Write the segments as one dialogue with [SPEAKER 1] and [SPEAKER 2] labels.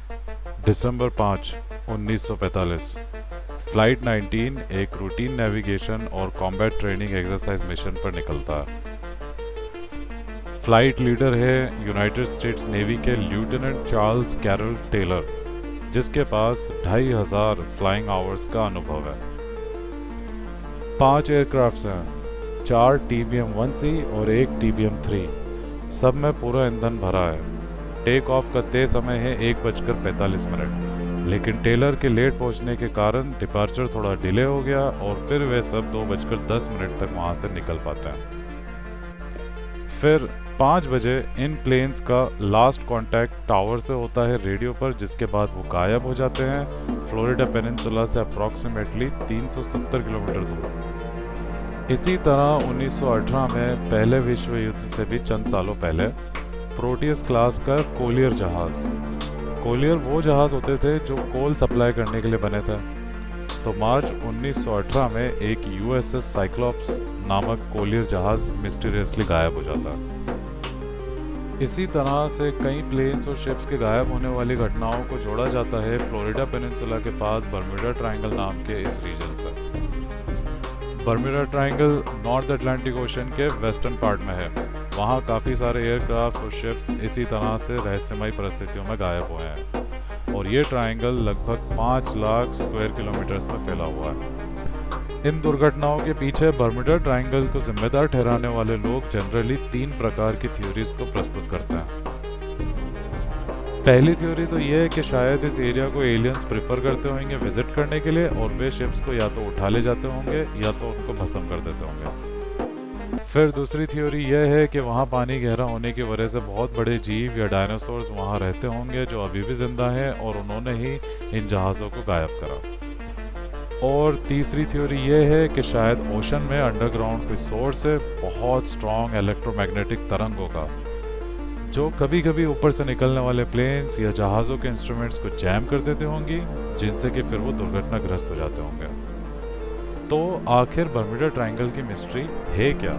[SPEAKER 1] दिसंबर 5, 1945। Flight 19 एक routine navigation और combat training exercise mission पर निकलता है। फ्लाइट लीडर है यूनाइटेड स्टेट्स नेवी के लेफ्टिनेंट चार्ल्स कैरल टेलर, जिसके पास 2500 फ्लाइंग आवर्स का अनुभव है। 5 एयरक्राफ्ट्स हैं, 4 TBM-1C और 1 TBM-3। सब में पूरा ईंधन भरा है। टेक ऑफ का तय समय है 1:45, लेकिन टेलर के लेट पहुंचने के कारण डिपार्चर थोड़ा डिले हो गया और फिर वे सब 2:10 तक वहां से निकल पाते हैं। फिर 5 बजे इन प्लेन्स का लास्ट कांटेक्ट टावर से होता है रेडियो पर, जिसके बाद वो गायब हो जाते हैं फ्लोरिडा पेनिनसुला से अप्रॉक्सीमेटली 370 किलोमीटर दूर। इसी तरह 1918 में पहले विश्व युद्ध से भी चंद सालों पहले प्रोटियस क्लास का कोलियर जहाज। कोलियर वो जहाज होते थे जो कोल सप्लाई करने के लिए बने थे। तो मार्च 1918 में एक USS साइक्लोप्स नामक कोलियर जहाज मिस्टीरियसली गायब हो जाता है। इसी तरह से कई प्लेन्स और शिप्स के गायब होने वाली घटनाओं को जोड़ा जाता है फ्लोरिडा पेनिनसुला के पास बर्म्यूडा ट्रायंगल नाम के इस रीजन से। Bermuda triangle north Atlantic ocean के वेस्टर्न पार्ट में है। वहाँ काफ़ी सारे एयरक्राफ्ट और शिप्स इसी तरह से रहस्यमयी परिस्थितियों में गायब हुए हैं और ये ट्रायंगल लगभग 5 लाख स्क्वायर किलोमीटर्स में फैला हुआ है। इन दुर्घटनाओं के पीछे बर्म्यूडा ट्रायंगल को जिम्मेदार ठहराने वाले लोग जनरली 3 प्रकार की थ्योरीज को प्रस्तुत करते हैं। पहली थ्योरी तो यह है कि शायद इस एरिया को एलियंस प्रेफर करते होंगे विजिट करने के लिए और वे शिप्स को या तो उठा ले जाते होंगे या तो उनको भस्म कर देते होंगे। फिर दूसरी थ्योरी यह है कि वहाँ पानी गहरा होने की वजह से बहुत बड़े जीव या डायनासोर्स वहाँ रहते होंगे जो अभी भी जिंदा हैं और उन्होंने ही इन जहाज़ों को गायब करा। और तीसरी थ्योरी यह है कि शायद ओशन में अंडरग्राउंड कोई सोर्स है बहुत स्ट्रॉन्ग इलेक्ट्रोमैग्नेटिक तरंगों का, जो कभी कभी ऊपर से निकलने वाले प्लेन्स या जहाज़ों के इंस्ट्रूमेंट्स को जैम कर देते होंगी, जिनसे कि फिर वो दुर्घटनाग्रस्त हो जाते होंगे। तो आखिर बर्म्यूडा ट्रायंगल की मिस्ट्री है क्या?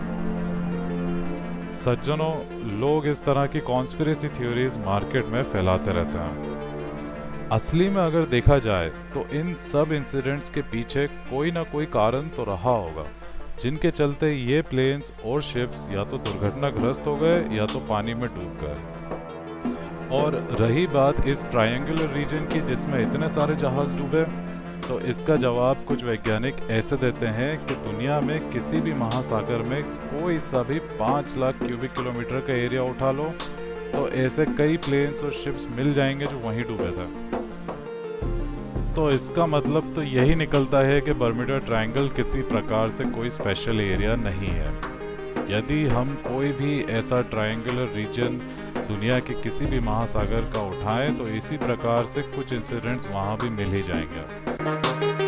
[SPEAKER 1] सज्जनों, लोग इस तरह की कॉन्स्पिरेसी थ्योरीज मार्केट में फैलाते रहते हैं। असली में अगर देखा जाए तो इन सब इंसिडेंट्स के पीछे कोई ना कोई कारण तो रहा होगा, जिनके चलते ये प्लेन्स और शिप्स या तो दुर्घटनाग्रस्त हो गए या तो पानी में डूब गए। और रही बात इस ट्रायंगुलर रीजन की जिसमें इतने सारे जहाज डूबे, तो इसका जवाब कुछ वैज्ञानिक ऐसे देते हैं कि दुनिया में किसी भी महासागर में कोई सा भी 5 लाख क्यूबिक किलोमीटर का एरिया उठा लो तो ऐसे कई प्लेन्स और शिप्स मिल जाएंगे जो वहीं डूबे थे। तो इसका मतलब तो यही निकलता है कि बर्म्यूडा ट्रायंगल किसी प्रकार से कोई स्पेशल एरिया नहीं है। यदि हम कोई भी ऐसा ट्रायंगुलर रीजन दुनिया के किसी भी महासागर का उठाएं तो इसी प्रकार से कुछ इंसिडेंट्स वहां भी मिल ही जाएंगे।